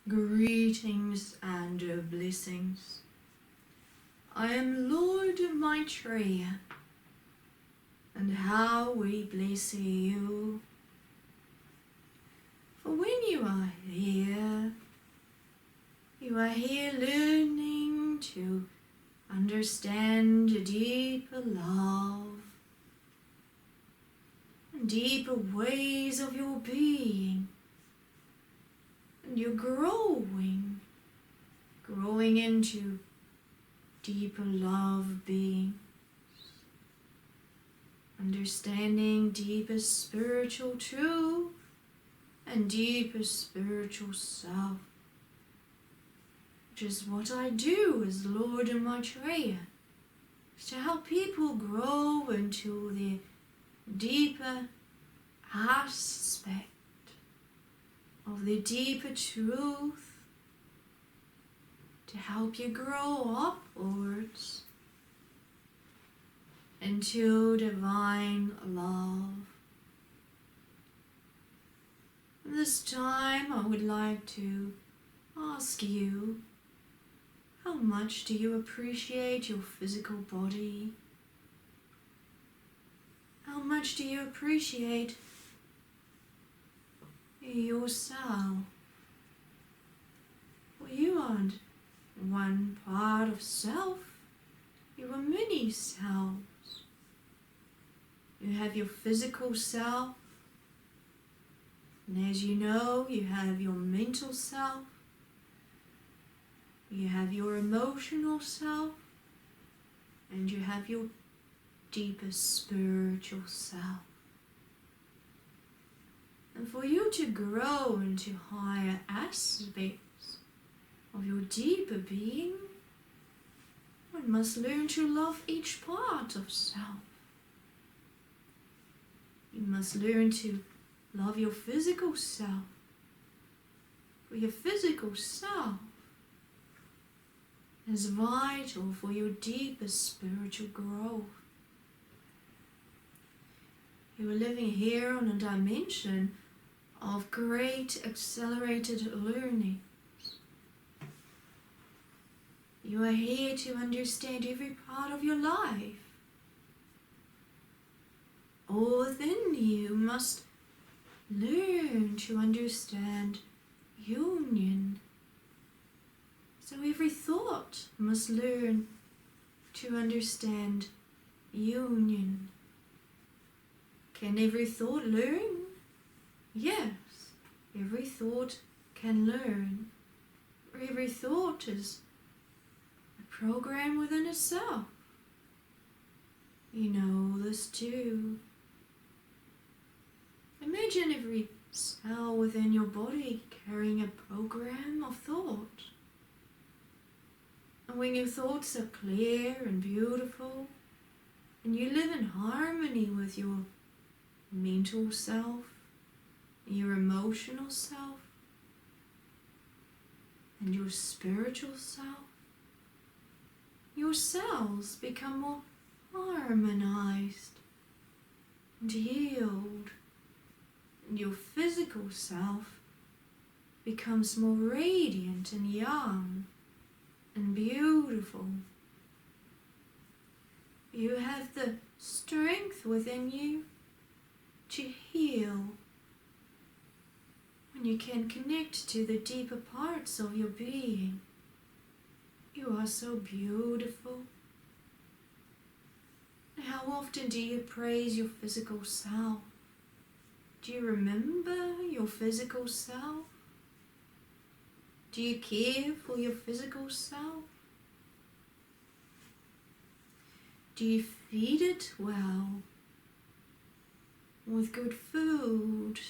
Greetings and blessings. I am Lord Maitreya, and how we bless you. For when you are here learning to understand a deeper love and deeper ways of your being. And you're growing into deeper love beings, understanding deeper spiritual truth and deeper spiritual self, which is what I do as Lord of Maitreya, is to help people grow into their deeper aspect of the deeper truth, to help you grow upwards into divine love. This time I would like to ask you, how much do you appreciate your physical body? How much do you appreciate yourself? Well, you aren't one part of self, you are many selves. You have your physical self, and as you know, you have your mental self, you have your emotional self, and you have your deeper spiritual self. And for you to grow into higher aspects of your deeper being, one must learn to love each part of self. You must learn to love your physical self. For your physical self is vital for your deeper spiritual growth. You are living here on a dimension of great accelerated learning. You are here to understand every part of your life. All within you must learn to understand union. So every thought must learn to understand union. Can every thought learn? Yes, every thought can learn. Every thought is a program within itself. You know this too. Imagine every cell within your body carrying a program of thought. And when your thoughts are clear and beautiful, and you live in harmony with your mental self, your emotional self, and your spiritual self, your cells become more harmonized and healed, and your physical self becomes more radiant and young and beautiful. You have the strength within you to heal when you can connect to the deeper parts of your being. You are so beautiful. How often do you praise your physical self? Do you remember your physical self? Do you care for your physical self? Do you feed it well with good food,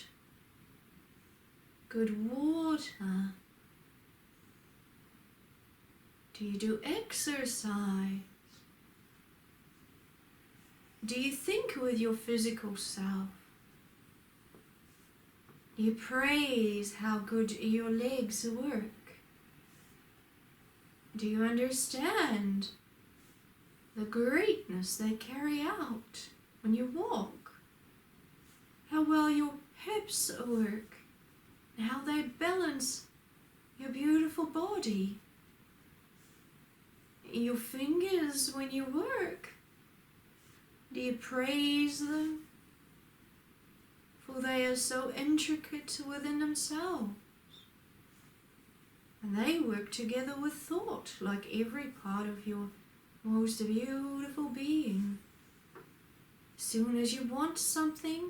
good water? Do you do exercise? Do you think with your physical self? Do you praise how good your legs work? Do you understand the greatness they carry out when you walk? How well your hips work, and how they balance your beautiful body, your fingers when you work. Do you praise them? For they are so intricate within themselves. And they work together with thought, like every part of your most beautiful being. As soon as you want something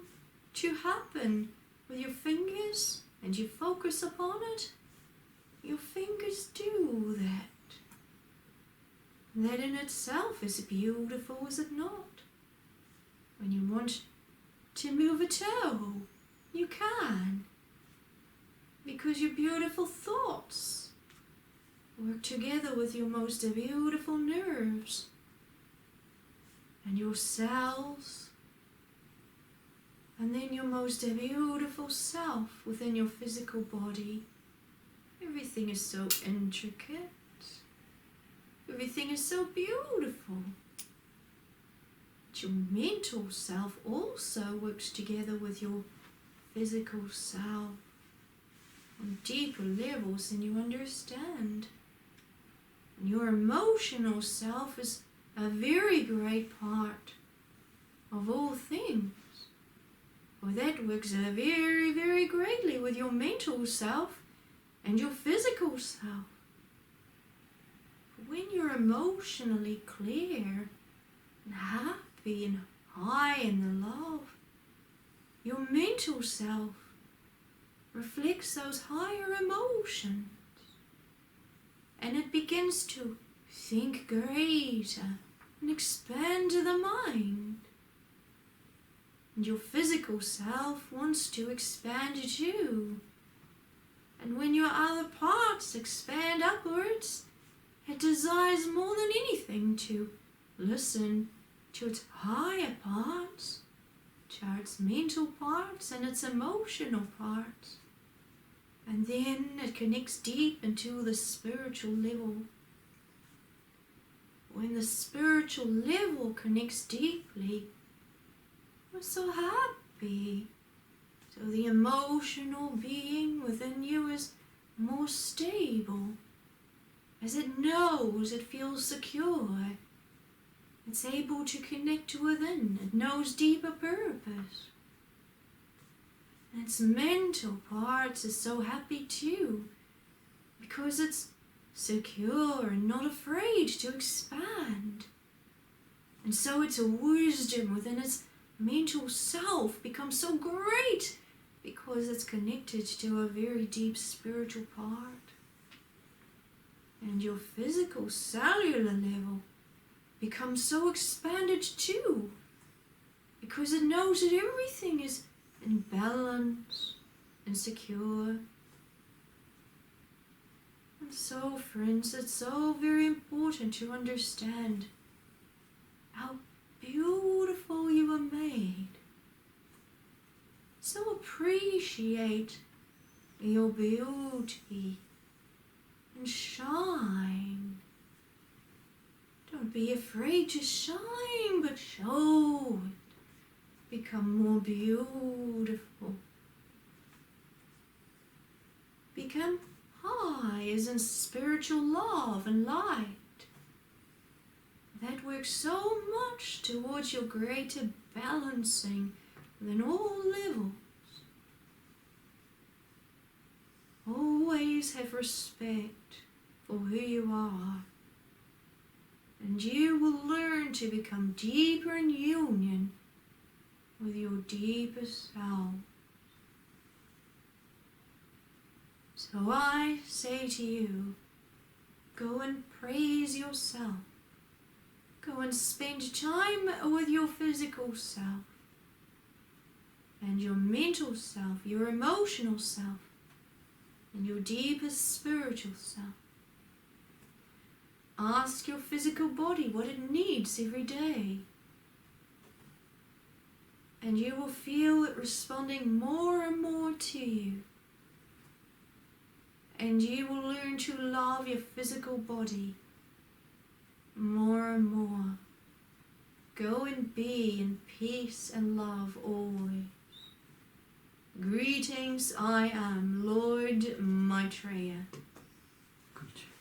to happen with your fingers and you focus upon it, your fingers do that. And that in itself is beautiful, is it not? When you want to move a toe, you can. Because your beautiful thoughts work together with your most beautiful nerves and your cells, and then your most beautiful self within your physical body. Everything is so intricate. Everything is so beautiful. But your mental self also works together with your physical self on deeper levels than you understand. And your emotional self is a very great part of all things. For that works very, very greatly with your mental self and your physical self. When you're emotionally clear and happy and high in the love, your mental self reflects those higher emotions, and it begins to think greater and expand the mind. And your physical self wants to expand too. And when your other parts expand upwards, it desires more than anything to listen to its higher parts, to its mental parts and its emotional parts. And then it connects deep into the spiritual level. When the spiritual level connects deeply, we're so happy. So the emotional being within you is more stable. As it knows, it feels secure. It's able to connect within. It knows deeper purpose. And its mental parts is so happy too, because it's secure and not afraid to expand. And so its wisdom within its mental self becomes so great because it's connected to a very deep spiritual part. And your physical cellular level becomes so expanded too, because it knows that everything is in balance and secure. And so, friends, it's so very important to understand how beautiful you are made. So appreciate your beauty and shine. Don't be afraid to shine, but show it. Become more beautiful. Become high as in spiritual love and light. That works so much towards your greater balancing within all levels. Always have respect for who you are, and you will learn to become deeper in union with your deepest self. So I say to you, go and praise yourself. Go and spend time with your physical self and your mental self, your emotional self, and your deepest spiritual self. Ask your physical body what it needs every day, and you will feel it responding more and more to you. And you will learn to love your physical body more and more. Go and be in peace and love always. Greetings, I am Lord Maitreya. Good.